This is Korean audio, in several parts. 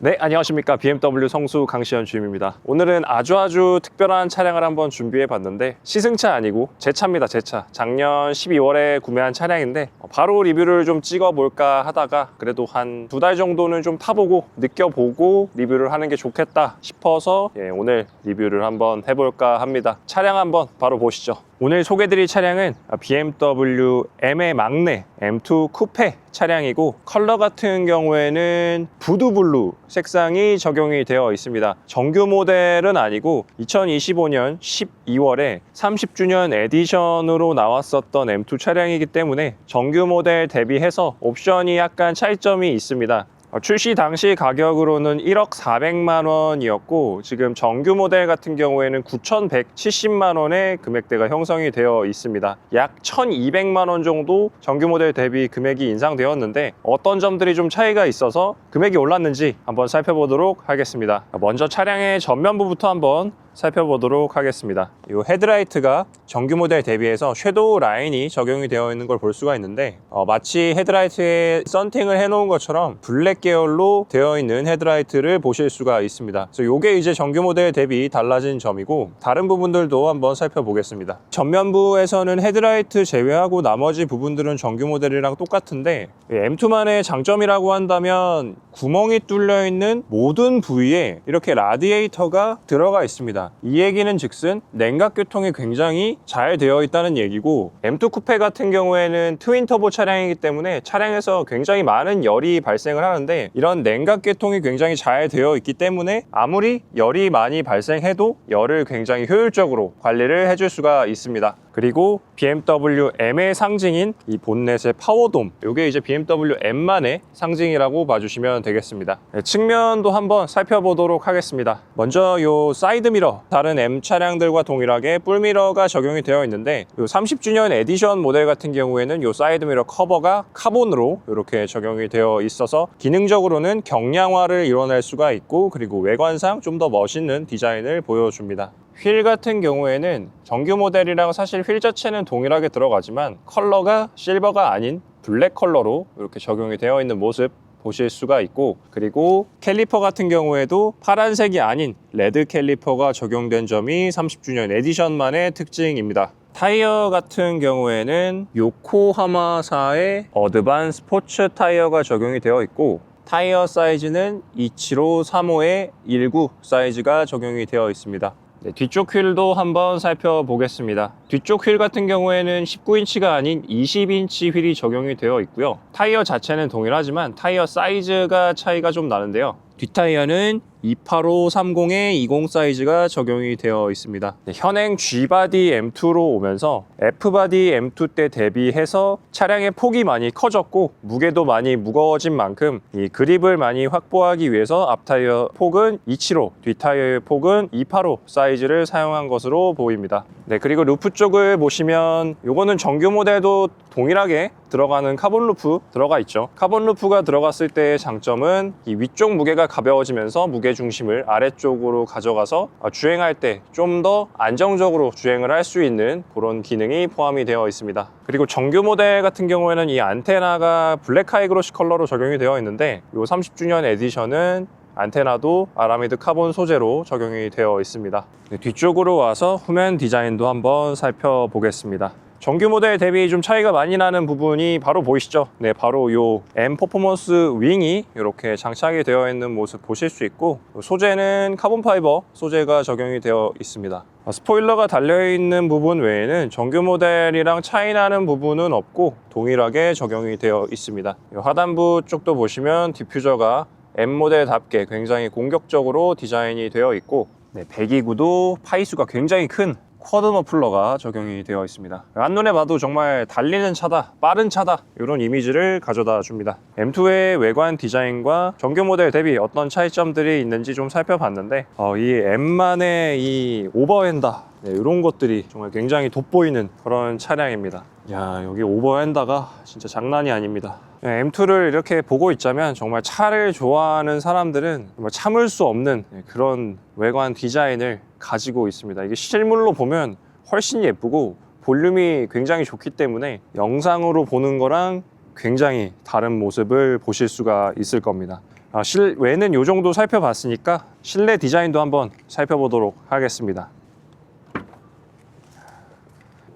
네, 안녕하십니까. BMW 성수 강시현 주임입니다. 오늘은 아주 특별한 차량을 한번 준비해 봤는데 시승차 아니고 제 차입니다. 제 차. 작년 12월에 구매한 차량인데 바로 리뷰를 좀 찍어볼까 하다가 그래도 한 2달 정도는 좀 타보고 느껴보고 리뷰를 하는 게 좋겠다 싶어서 오늘 리뷰를 한번 해볼까 합니다. 차량 한번 바로 보시죠. 오늘 소개드릴 차량은 BMW M의 막내 M2 쿠페 차량이고 컬러 같은 경우에는 부두블루 색상이 적용이 되어 있습니다. 정규 모델은 아니고 2025년 12월에 30주년 에디션으로 나왔었던 M2 차량이기 때문에 정규 모델 대비해서 옵션이 약간 차이점이 있습니다. 출시 당시 가격으로는 1억 400만 원이었고 지금 정규 모델 같은 경우에는 9,170만 원의 금액대가 형성이 되어 있습니다. 약 1,200만 원 정도 정규 모델 대비 금액이 인상되었는데 어떤 점들이 좀 차이가 있어서 금액이 올랐는지 한번 살펴보도록 하겠습니다. 먼저 차량의 전면부부터 한번 살펴보도록 하겠습니다. 이 헤드라이트가 정규 모델 대비해서 섀도우 라인이 적용이 되어 있는 걸 볼 수가 있는데 마치 헤드라이트에 썬팅을 해놓은 것처럼 블랙 계열로 되어 있는 헤드라이트를 보실 수가 있습니다. 그래서 이게 이제 정규 모델 대비 달라진 점이고 다른 부분들도 한번 살펴보겠습니다. 전면부에서는 헤드라이트 제외하고 나머지 부분들은 정규 모델이랑 똑같은데 M2만의 장점이라고 한다면 구멍이 뚫려 있는 모든 부위에 이렇게 라디에이터가 들어가 있습니다. 이 얘기는 즉슨 냉각 교통이 굉장히 잘 되어 있다는 얘기고 M2 쿠페 같은 경우에는 트윈 터보 차량이기 때문에 차량에서 굉장히 많은 열이 발생을 하는데 이런 냉각 계통이 굉장히 잘 되어 있기 때문에 아무리 열이 많이 발생해도 열을 굉장히 효율적으로 관리를 해줄 수가 있습니다. 그리고 BMW M의 상징인 이 본넷의 파워돔, 이게 이제 BMW M만의 상징이라고 봐주시면 되겠습니다. 측면도 한번 살펴보도록 하겠습니다. 먼저 이 사이드미러, 다른 M 차량들과 동일하게 뿔미러가 적용이 되어 있는데 이 30주년 에디션 모델 같은 경우에는 이 사이드미러 커버가 카본으로 이렇게 적용이 되어 있어서 기능적으로는 경량화를 이뤄낼 수가 있고 그리고 외관상 좀 더 멋있는 디자인을 보여줍니다. 휠 같은 경우에는 정규 모델이랑 사실 휠 자체는 동일하게 들어가지만 컬러가 실버가 아닌 블랙 컬러로 이렇게 적용이 되어 있는 모습 보실 수가 있고 그리고 캘리퍼 같은 경우에도 파란색이 아닌 레드 캘리퍼가 적용된 점이 30주년 에디션만의 특징입니다. 타이어 같은 경우에는 요코하마사의 어드반 스포츠 타이어가 적용이 되어 있고 타이어 사이즈는 275-35의 19 사이즈가 적용이 되어 있습니다. 뒤쪽 휠도 한번 살펴보겠습니다. 뒤쪽 휠 같은 경우에는 19인치가 아닌 20인치 휠이 적용이 되어 있고요. 타이어 자체는 동일하지만 타이어 사이즈가 차이가 좀 나는데요. 뒷타이어는 285-30의 20 사이즈가 적용이 되어 있습니다. 현행 G바디 M2로 오면서 F바디 M2 때 대비해서 차량의 폭이 많이 커졌고 무게도 많이 무거워진 만큼 이 그립을 많이 확보하기 위해서 앞타이어 폭은 275, 뒷타이어의 폭은 285 사이즈를 사용한 것으로 보입니다. 그리고 루프 쪽을 보시면 이거는 정규 모델도 동일하게 들어가는 카본 루프 들어가 있죠. 카본 루프가 들어갔을 때의 장점은 이 위쪽 무게가 가벼워지면서 무게 중심을 아래쪽으로 가져가서 주행할 때 좀 더 안정적으로 주행을 할 수 있는 그런 기능이 포함이 되어 있습니다. 그리고 정규 모델 같은 경우에는 이 안테나가 블랙 하이그로시 컬러로 적용이 되어 있는데 이 30주년 에디션은 안테나도 아라미드 카본 소재로 적용이 되어 있습니다. 뒤쪽으로 와서 후면 디자인도 한번 살펴보겠습니다. 정규 모델 대비 좀 차이가 많이 나는 부분이 바로 보이시죠? 바로 요 M 퍼포먼스 윙이 이렇게 장착이 되어 있는 모습 보실 수 있고 소재는 카본 파이버 소재가 적용이 되어 있습니다. 스포일러가 달려있는 부분 외에는 정규 모델이랑 차이 나는 부분은 없고 동일하게 적용이 되어 있습니다. 하단부 쪽도 보시면 디퓨저가 M 모델답게 굉장히 공격적으로 디자인이 되어 있고 배기구도 파이수가 굉장히 큰 쿼드 머플러가 적용이 되어 있습니다. 한눈에 봐도 정말 달리는 차다, 빠른 차다 이런 이미지를 가져다 줍니다. M2의 외관 디자인과 정규 모델 대비 어떤 차이점들이 있는지 좀 살펴봤는데 이 M만의 이 오버핸더 이런 것들이 정말 굉장히 돋보이는 그런 차량입니다. 야, 여기 오버핸더가 진짜 장난이 아닙니다. M2를 이렇게 보고 있자면 정말 차를 좋아하는 사람들은 정말 참을 수 없는 그런 외관 디자인을 가지고 있습니다. 이게 실물로 보면 훨씬 예쁘고 볼륨이 굉장히 좋기 때문에 영상으로 보는 거랑 굉장히 다른 모습을 보실 수가 있을 겁니다. 실외는 이 정도 살펴봤으니까 실내 디자인도 한번 살펴보도록 하겠습니다.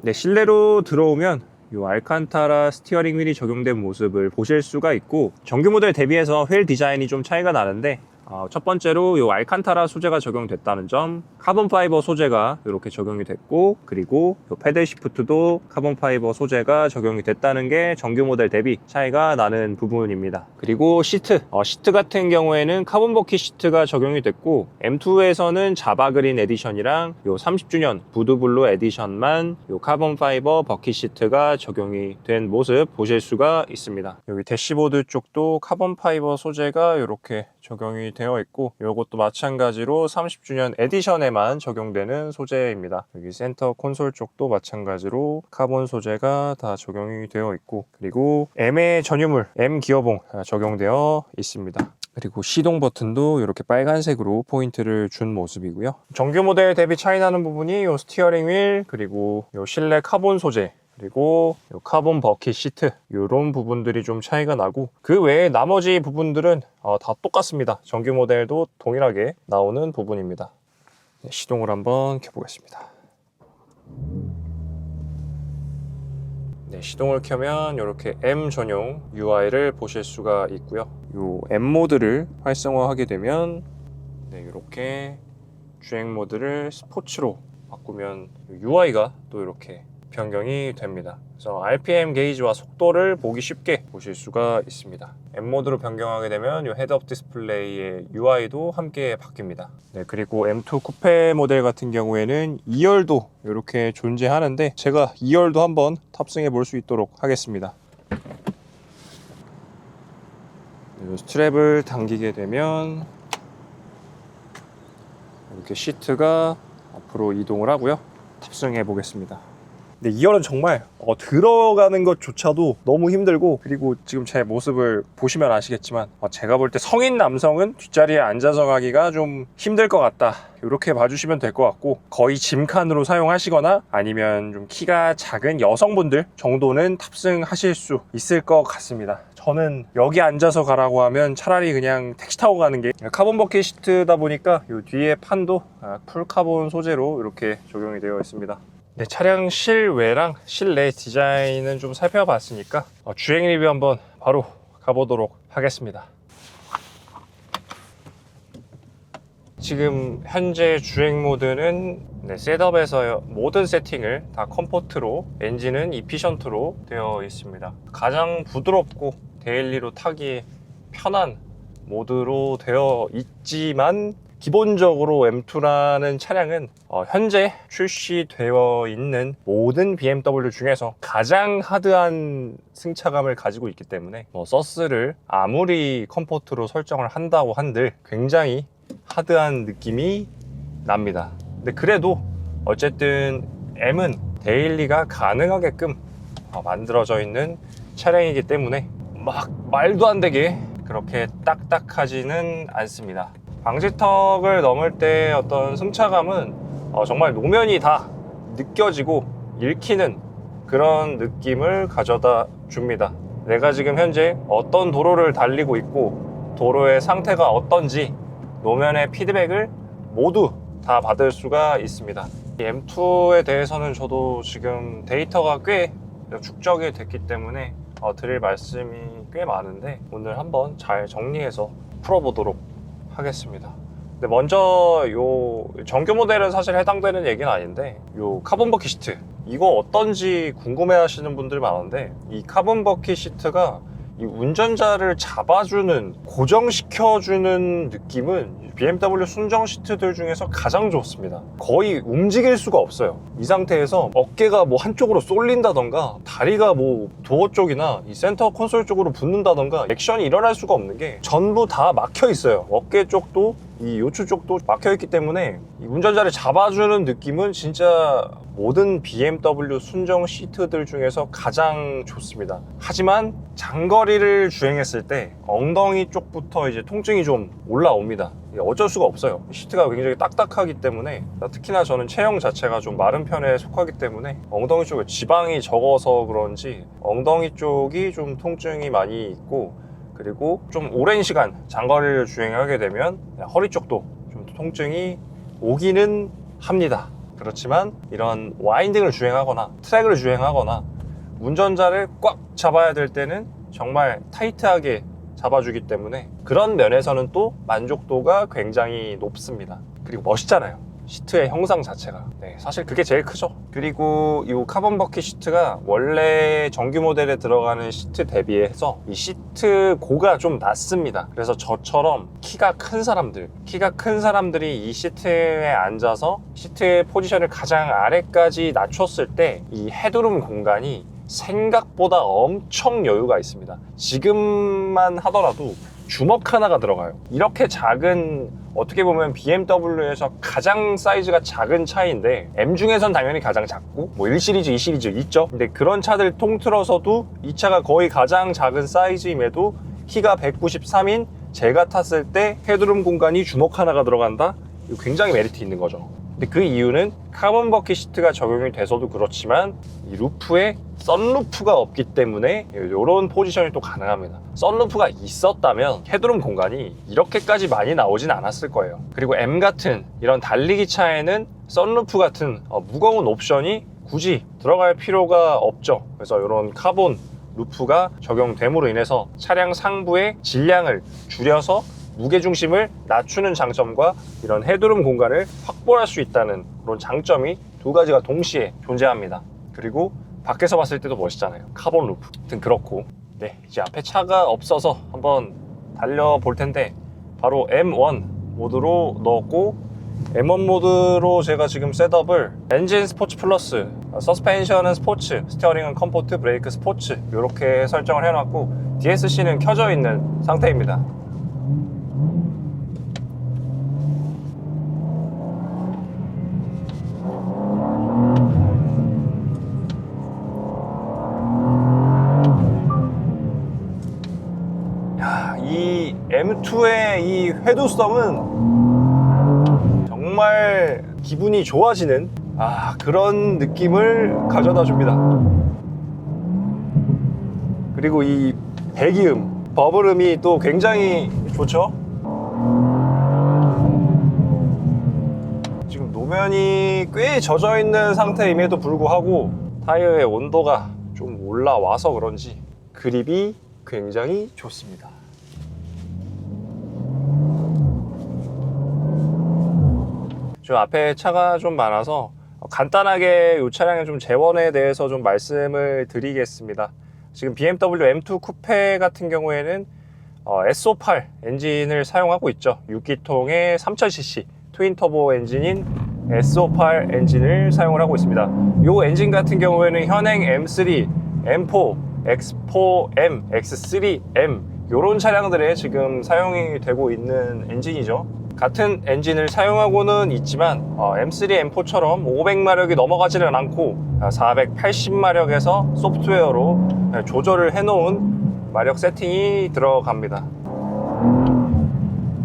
네, 실내로 들어오면 이 알칸타라 스티어링 휠이 적용된 모습을 보실 수가 있고, 정규 모델 대비해서 휠 디자인이 좀 차이가 나는데, 첫 번째로 이 알칸타라 소재가 적용됐다는 점, 카본 파이버 소재가 이렇게 적용이 됐고, 그리고 이 패들 시프트도 카본 파이버 소재가 적용이 됐다는 게 정규 모델 대비 차이가 나는 부분입니다. 그리고 시트 같은 경우에는 카본 버킷 시트가 적용이 됐고, M2에서는 자바그린 에디션이랑 요 30주년 부드블루 에디션만 요 카본 파이버 버킷 시트가 적용이 된 모습 보실 수가 있습니다. 여기 대시보드 쪽도 카본 파이버 소재가 이렇게 적용이 되어 있고, 이것도 마찬가지로 30주년 에디션에만 적용되는 소재입니다. 여기 센터 콘솔 쪽도 마찬가지로 카본 소재가 다 적용이 되어 있고, 그리고 M의 전유물 M 기어봉 적용되어 있습니다. 그리고 시동 버튼도 이렇게 빨간색으로 포인트를 준 모습이고요. 정규 모델 대비 차이 나는 부분이 이 스티어링 휠, 그리고 이 실내 카본 소재, 그리고 이 카본 버킷 시트, 이런 부분들이 좀 차이가 나고, 그 외에 나머지 부분들은 다 똑같습니다. 정규 모델도 동일하게 나오는 부분입니다. 네, 시동을 한번 켜보겠습니다. 네, 시동을 켜면 이렇게 M 전용 UI를 보실 수가 있고요. 이 M 모드를 활성화하게 되면 이렇게 주행 모드를 스포츠로 바꾸면 UI가 또 이렇게 변경이 됩니다. 그래서 RPM 게이지와 속도를 보기 쉽게 보실 수가 있습니다. M 모드로 변경하게 되면 이 헤드업 디스플레이의 UI도 함께 바뀝니다. 네, 그리고 M2 쿠페 모델 같은 경우에는 2열도 이렇게 존재하는데, 제가 2열도 한번 탑승해 볼 수 있도록 하겠습니다. 네, 스트랩을 당기게 되면 이렇게 시트가 앞으로 이동을 하고요. 탑승해 보겠습니다. 네, 2열은 정말 들어가는 것조차도 너무 힘들고, 그리고 지금 제 모습을 보시면 아시겠지만 제가 볼 때 성인 남성은 뒷자리에 앉아서 가기가 좀 힘들 것 같다, 이렇게 봐주시면 될 것 같고, 거의 짐칸으로 사용하시거나 아니면 좀 키가 작은 여성분들 정도는 탑승하실 수 있을 것 같습니다. 저는 여기 앉아서 가라고 하면 차라리 그냥 택시 타고 가는 게, 카본 버킷 시트다 보니까 이 뒤에 판도 풀 카본 소재로 이렇게 적용이 되어 있습니다. 네, 차량 실외랑 실내 디자인은 좀 살펴봤으니까 주행 리뷰 한번 바로 가보도록 하겠습니다. 지금 현재 주행 모드는 셋업에서 모든 세팅을 다 컴포트로, 엔진은 이피션트로 되어 있습니다. 가장 부드럽고 데일리로 타기 편한 모드로 되어 있지만, 기본적으로 M2라는 차량은 현재 출시되어 있는 모든 BMW 중에서 가장 하드한 승차감을 가지고 있기 때문에 서스를 아무리 컴포트로 설정을 한다고 한들 굉장히 하드한 느낌이 납니다. 근데 그래도 어쨌든 M은 데일리가 가능하게끔 만들어져 있는 차량이기 때문에 막 말도 안 되게 그렇게 딱딱하지는 않습니다. 방지턱을 넘을 때 어떤 승차감은 정말 노면이 다 느껴지고 읽히는 그런 느낌을 가져다 줍니다. 내가 지금 현재 어떤 도로를 달리고 있고 도로의 상태가 어떤지 노면의 피드백을 모두 다 받을 수가 있습니다. 이 M2에 대해서는 저도 지금 데이터가 꽤 축적이 됐기 때문에 드릴 말씀이 꽤 많은데, 오늘 한번 잘 정리해서 풀어보도록 하겠습니다. 근데 먼저 요 정규 모델은 사실 해당되는 얘기는 아닌데, 요 카본 버킷 시트 이거 어떤지 궁금해 하시는 분들 많은데, 이 카본 버킷 시트가 이 운전자를 잡아주는, 고정시켜주는 느낌은 BMW 순정 시트들 중에서 가장 좋습니다. 거의 움직일 수가 없어요. 이 상태에서 어깨가 뭐 한쪽으로 쏠린다던가, 다리가 뭐 도어 쪽이나 이 센터 콘솔 쪽으로 붙는다던가 액션이 일어날 수가 없는 게 전부 다 막혀 있어요. 어깨 쪽도 이 요추 쪽도 막혀 있기 때문에 이 운전자를 잡아주는 느낌은 진짜 모든 BMW 순정 시트들 중에서 가장 좋습니다. 하지만 장거리를 주행했을 때 엉덩이 쪽부터 이제 통증이 좀 올라옵니다. 어쩔 수가 없어요. 시트가 굉장히 딱딱하기 때문에, 특히나 저는 체형 자체가 좀 마른 편에 속하기 때문에 엉덩이 쪽에 지방이 적어서 그런지 엉덩이 쪽이 좀 통증이 많이 있고, 그리고 좀 오랜 시간 장거리를 주행하게 되면 허리 쪽도 좀 통증이 오기는 합니다. 그렇지만 이런 와인딩을 주행하거나 트랙을 주행하거나 운전자를 꽉 잡아야 될 때는 정말 타이트하게 잡아주기 때문에 그런 면에서는 또 만족도가 굉장히 높습니다. 그리고 멋있잖아요. 시트의 형상 자체가. 네, 사실 그게 제일 크죠. 그리고 이 카본 버킷 시트가 원래 정규 모델에 들어가는 시트 대비해서 이 시트 고가 좀 낮습니다. 그래서 저처럼 키가 큰 사람들이 이 시트에 앉아서 시트의 포지션을 가장 아래까지 낮췄을 때 이 헤드룸 공간이 생각보다 엄청 여유가 있습니다. 지금만 하더라도 주먹 하나가 들어가요. 이렇게 작은, 어떻게 보면 BMW에서 가장 사이즈가 작은 차인데 M 중에선 당연히 가장 작고 뭐 1시리즈, 2시리즈 있죠. 근데 그런 차들 통틀어서도 이 차가 거의 가장 작은 사이즈임에도 키가 193인 제가 탔을 때 헤드룸 공간이 주먹 하나가 들어간다? 이거 굉장히 메리트 있는 거죠. 근데 그 이유는 카본 버킷 시트가 적용이 돼서도 그렇지만 이 루프에 썬루프가 없기 때문에 이런 포지션이 또 가능합니다. 썬루프가 있었다면 헤드룸 공간이 이렇게까지 많이 나오진 않았을 거예요. 그리고 M 같은 이런 달리기 차에는 썬루프 같은 무거운 옵션이 굳이 들어갈 필요가 없죠. 그래서 이런 카본 루프가 적용됨으로 인해서 차량 상부의 질량을 줄여서 무게중심을 낮추는 장점과 이런 헤드룸 공간을 확보할 수 있다는 그런 장점이 두 가지가 동시에 존재합니다. 그리고 밖에서 봤을 때도 멋있잖아요. 카본 루프. 아무튼 그렇고, 네, 이제 앞에 차가 없어서 한번 달려볼 텐데 바로 M1 모드로 넣었고, M1 모드로 제가 지금 셋업을 엔진 스포츠 플러스, 서스펜션은 스포츠, 스티어링은 컴포트, 브레이크 스포츠 이렇게 설정을 해놨고 DSC는 켜져 있는 상태입니다. 이 M2의 이 회도성은 정말 기분이 좋아지는 그런 느낌을 가져다 줍니다. 그리고 이 배기음, 버블음이 또 굉장히 좋죠. 지금 노면이 꽤 젖어 있는 상태임에도 불구하고 타이어의 온도가 좀 올라와서 그런지 그립이 굉장히 좋습니다. 저 앞에 차가 좀 많아서 간단하게 이 차량의 좀 재원에 대해서 좀 말씀을 드리겠습니다. 지금 BMW M2 쿠페 같은 경우에는 SO8 엔진을 사용하고 있죠. 6기통의 3000cc 트윈 터보 엔진인 SO8 엔진을 사용을 하고 있습니다. 이 엔진 같은 경우에는 현행 M3, M4, X4M, X3M 이런 차량들에 지금 사용이 되고 있는 엔진이죠. 같은 엔진을 사용하고는 있지만 M3, M4처럼 500마력이 넘어가지는 않고 480마력에서 소프트웨어로 조절을 해놓은 마력 세팅이 들어갑니다.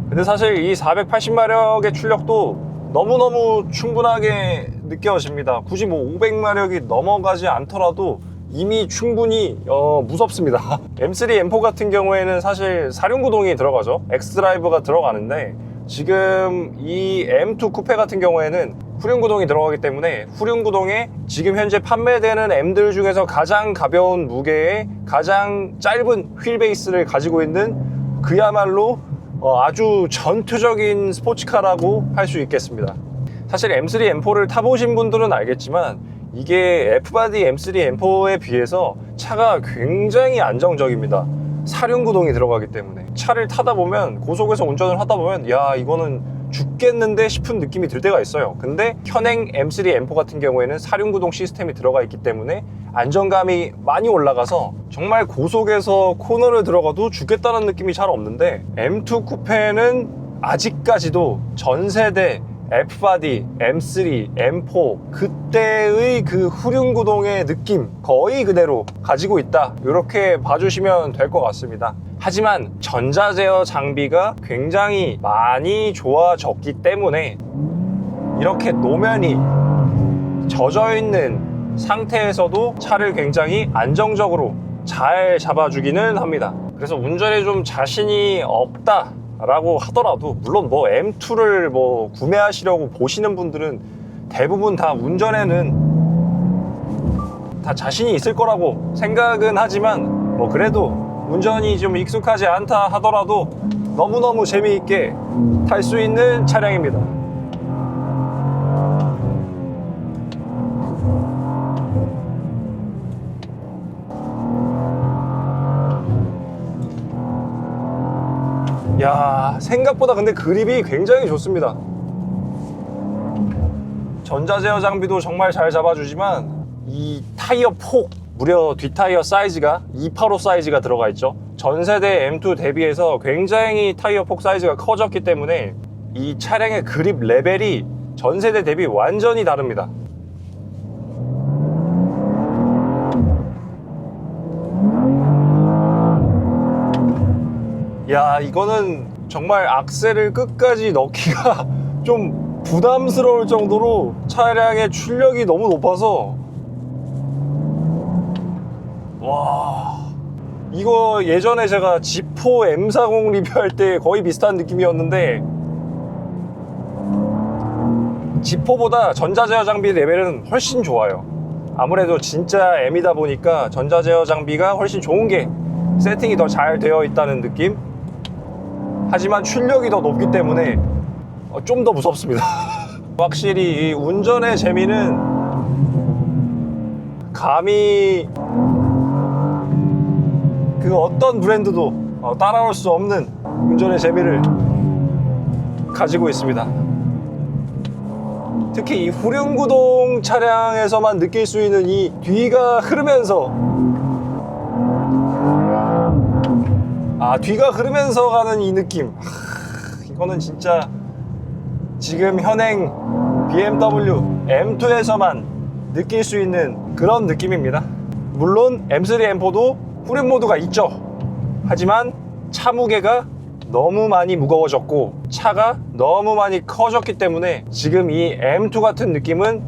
근데 사실 이 480마력의 출력도 너무너무 충분하게 느껴집니다. 굳이 뭐 500마력이 넘어가지 않더라도 이미 충분히 무섭습니다. M3, M4 같은 경우에는 사실 4륜구동이 들어가죠. X드라이브가 들어가는데 지금 이 M2 쿠페 같은 경우에는 후륜구동이 들어가기 때문에 후륜구동에 지금 현재 판매되는 M들 중에서 가장 가벼운 무게에 가장 짧은 휠 베이스를 가지고 있는 그야말로 아주 전투적인 스포츠카라고 할 수 있겠습니다. 사실 M3, M4를 타보신 분들은 알겠지만 이게 F바디 M3, M4에 비해서 차가 굉장히 안정적입니다. 사륜구동이 들어가기 때문에 차를 타다 보면 고속에서 운전을 하다 보면 야 이거는 죽겠는데 싶은 느낌이 들 때가 있어요. 근데 현행 M3, M4 같은 경우에는 사륜구동 시스템이 들어가 있기 때문에 안정감이 많이 올라가서 정말 고속에서 코너를 들어가도 죽겠다는 느낌이 잘 없는데 M2 쿠페는 아직까지도 전세대 F바디, M3, M4 그때의 그 후륜구동의 느낌 거의 그대로 가지고 있다 이렇게 봐주시면 될 것 같습니다. 하지만 전자제어 장비가 굉장히 많이 좋아졌기 때문에 이렇게 노면이 젖어있는 상태에서도 차를 굉장히 안정적으로 잘 잡아주기는 합니다. 그래서 운전에 좀 자신이 없다 라고 하더라도, 물론 뭐 M2를 뭐 구매하시려고 보시는 분들은 대부분 다 운전에는 다 자신이 있을 거라고 생각은 하지만, 뭐 그래도 운전이 좀 익숙하지 않다 하더라도 너무너무 재미있게 탈 수 있는 차량입니다. 야, 생각보다 근데 그립이 굉장히 좋습니다. 전자제어 장비도 정말 잘 잡아주지만 이 타이어 폭, 무려 뒷타이어 사이즈가 285 사이즈가 들어가 있죠. 전세대 M2 대비해서 굉장히 타이어 폭 사이즈가 커졌기 때문에 이 차량의 그립 레벨이 전세대 대비 완전히 다릅니다. 야, 이거는 정말 악셀을 끝까지 넣기가 좀 부담스러울 정도로 차량의 출력이 너무 높아서, 와, 이거 예전에 제가 지포 M40 리뷰할 때 거의 비슷한 느낌이었는데, 지포보다 전자제어 장비 레벨은 훨씬 좋아요. 아무래도 진짜 M이다 보니까 전자제어 장비가 훨씬 좋은 게 세팅이 더 잘 되어 있다는 느낌? 하지만 출력이 더 높기 때문에 좀 더 무섭습니다. 확실히 이 운전의 재미는 감히 그 어떤 브랜드도 따라올 수 없는 운전의 재미를 가지고 있습니다. 특히 이 후륜구동 차량에서만 느낄 수 있는 이 뒤가 흐르면서 뒤가 흐르면서 가는 이 느낌, 이거는 진짜 지금 현행 BMW M2에서만 느낄 수 있는 그런 느낌입니다. 물론 M3, M4도 후륜 모드가 있죠. 하지만 차 무게가 너무 많이 무거워졌고 차가 너무 많이 커졌기 때문에 지금 이 M2 같은 느낌은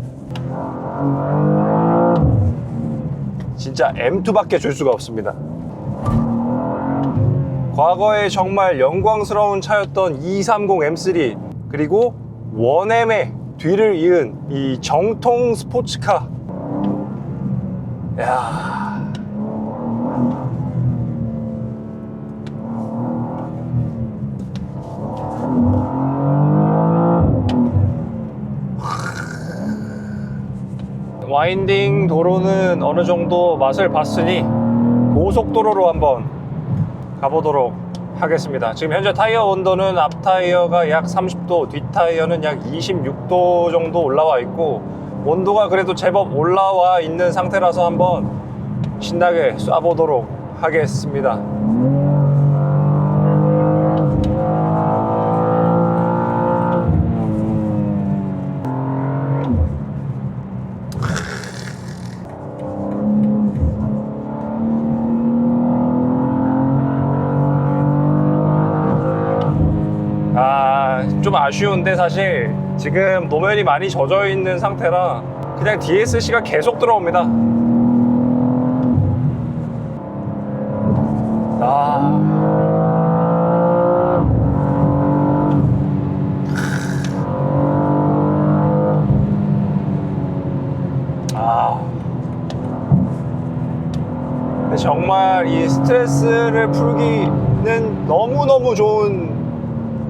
진짜 M2밖에 줄 수가 없습니다. 과거에 정말 영광스러운 차였던 230 M3, 그리고 원M의 뒤를 이은 이 정통 스포츠카. 야, 와인딩 도로는 어느 정도 맛을 봤으니 고속도로로 한번 가보도록 하겠습니다. 지금 현재 타이어 온도는 앞 타이어가 약 30도, 뒷 타이어는 약 26도 정도 올라와 있고, 온도가 그래도 제법 올라와 있는 상태라서 한번 신나게 쏴보도록 하겠습니다. 좀 아쉬운데 사실 지금 노면이 많이 젖어 있는 상태라 그냥 DSC가 계속 들어옵니다. 정말 이 스트레스를 풀기는 너무너무 좋은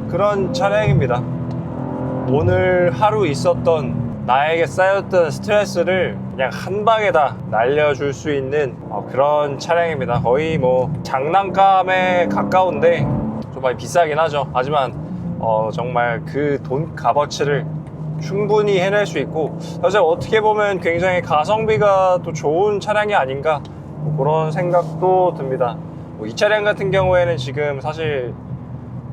그런 차량입니다. 오늘 하루 있었던 나에게 쌓였던 스트레스를 그냥 한 방에 다 날려줄 수 있는 그런 차량입니다. 거의 뭐 장난감에 가까운데 좀 많이 비싸긴 하죠. 하지만 정말 그 돈 값어치를 충분히 해낼 수 있고, 사실 어떻게 보면 굉장히 가성비가 또 좋은 차량이 아닌가, 뭐 그런 생각도 듭니다. 이 차량 같은 경우에는 지금 사실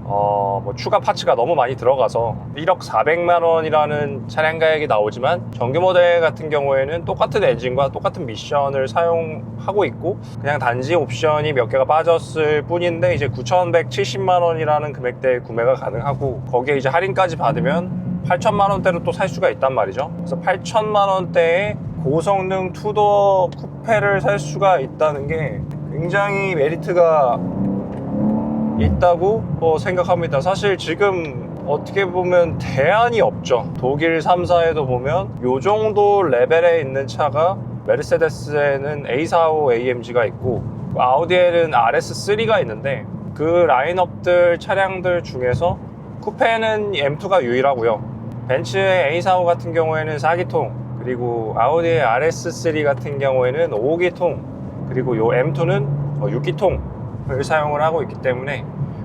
뭐 추가 파츠가 너무 많이 들어가서 1억 400만 원이라는 차량 가격이 나오지만, 정규 모델 같은 경우에는 똑같은 엔진과 똑같은 미션을 사용하고 있고 그냥 단지 옵션이 몇 개가 빠졌을 뿐인데 이제 9,170만 원이라는 금액대에 구매가 가능하고, 거기에 이제 할인까지 받으면 8천만 원대로 또 살 수가 있단 말이죠. 그래서 8천만 원대에 고성능 투도어 쿠페를 살 수가 있다는 게 굉장히 메리트가 있다고 생각합니다. 사실 지금 어떻게 보면 대안이 없죠. 독일 3사에도 보면 요 정도 레벨에 있는 차가 메르세데스에는 A45 AMG가 있고 아우디에는 RS3가 있는데 그 라인업들 차량들 중에서 쿠페는 M2가 유일하고요. 벤츠의 A45 같은 경우에는 4기통, 그리고 아우디의 RS3 같은 경우에는 5기통, 그리고 요 M2는 6기통을 사용을 하고 있기 때문에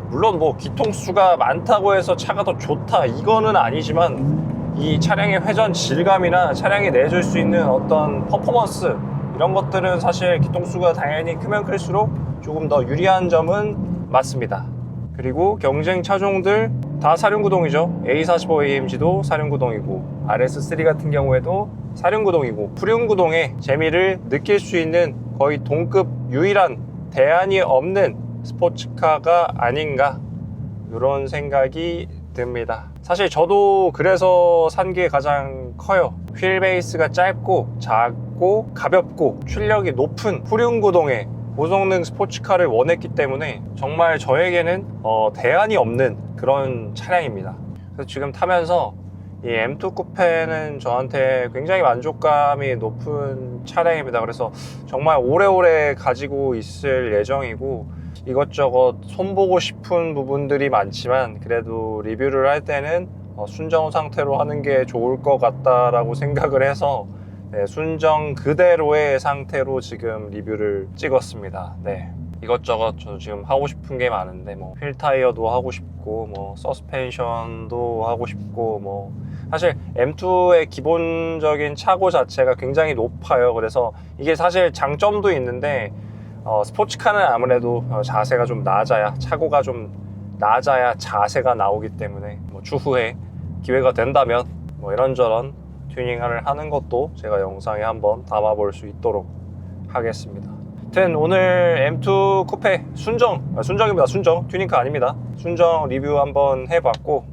물론 뭐 기통 수가 많다고 해서 차가 더 좋다 이거는 아니지만 이 차량의 회전 질감이나 차량이 내줄 수 있는 어떤 퍼포먼스 이런 것들은 사실 기통 수가 당연히 크면 클수록 조금 더 유리한 점은 맞습니다. 그리고 경쟁 차종들 다 사륜구동이죠. A45 AMG도 사륜구동이고 RS3 같은 경우에도 사륜구동이고 프륜구동의 재미를 느낄 수 있는 거의 동급 유일한 대안이 없는 스포츠카가 아닌가 이런 생각이 듭니다. 사실 저도 그래서 산 게 가장 커요. 휠 베이스가 짧고 작고 가볍고 출력이 높은 프륜구동의 고성능 스포츠카를 원했기 때문에 정말 저에게는 대안이 없는 그런 차량입니다. 그래서 지금 타면서 이 M2 쿠페는 저한테 굉장히 만족감이 높은 차량입니다. 그래서 정말 오래오래 가지고 있을 예정이고 이것저것 손보고 싶은 부분들이 많지만 그래도 리뷰를 할 때는 순정 상태로 하는 게 좋을 것 같다라고 생각을 해서 네, 순정 그대로의 상태로 지금 리뷰를 찍었습니다. 네. 이것저것 저 지금 하고 싶은 게 많은데 뭐 휠 타이어도 하고 싶고 뭐 서스펜션도 하고 싶고 뭐 사실 M2의 기본적인 차고 자체가 굉장히 높아요. 그래서 이게 사실 장점도 있는데 스포츠카는 아무래도 자세가 좀 낮아야 차고가 좀 낮아야 자세가 나오기 때문에 뭐 추후에 기회가 된다면 뭐 이런저런 튜닝을 하는 것도 제가 영상에 한번 담아볼 수 있도록 하겠습니다. 아무튼 오늘 M2 쿠페 순정입니다. 순정 튜닝카 아닙니다. 순정 리뷰 한번 해봤고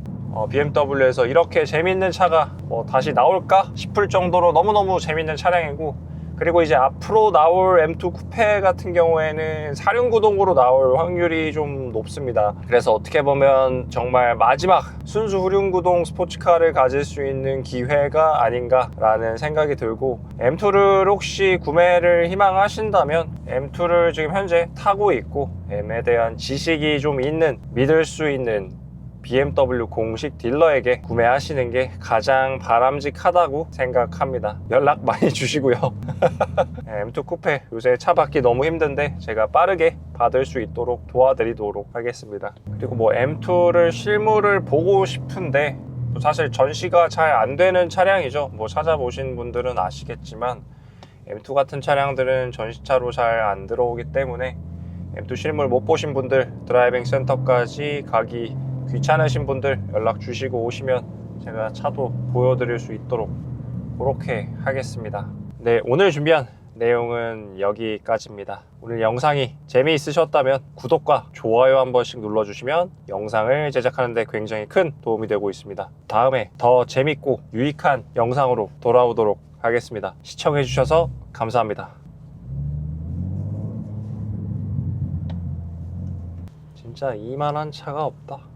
BMW에서 이렇게 재밌는 차가 다시 나올까 싶을 정도로 너무너무 재밌는 차량이고 그리고 이제 앞으로 나올 M2 쿠페 같은 경우에는 사륜구동으로 나올 확률이 좀 높습니다. 그래서 어떻게 보면 정말 마지막 순수 후륜구동 스포츠카를 가질 수 있는 기회가 아닌가라는 생각이 들고 M2를 혹시 구매를 희망하신다면 M2를 지금 현재 타고 있고 M에 대한 지식이 좀 있는 믿을 수 있는 BMW 공식 딜러에게 구매하시는 게 가장 바람직하다고 생각합니다. 연락 많이 주시고요. M2 쿠페 요새 차 받기 너무 힘든데 제가 빠르게 받을 수 있도록 도와드리도록 하겠습니다. 그리고 뭐 M2를 실물을 보고 싶은데 사실 전시가 잘 안 되는 차량이죠. 뭐 찾아보신 분들은 아시겠지만 M2 같은 차량들은 전시차로 잘 안 들어오기 때문에 M2 실물 못 보신 분들 드라이빙 센터까지 가기 귀찮으신 분들 연락 주시고 오시면 제가 차도 보여드릴 수 있도록 그렇게 하겠습니다. 네, 오늘 준비한 내용은 여기까지입니다. 오늘 영상이 재미있으셨다면 구독과 좋아요 한 번씩 눌러주시면 영상을 제작하는 데 굉장히 큰 도움이 되고 있습니다. 다음에 더 재밌고 유익한 영상으로 돌아오도록 하겠습니다. 시청해주셔서 감사합니다. 진짜 이만한 차가 없다.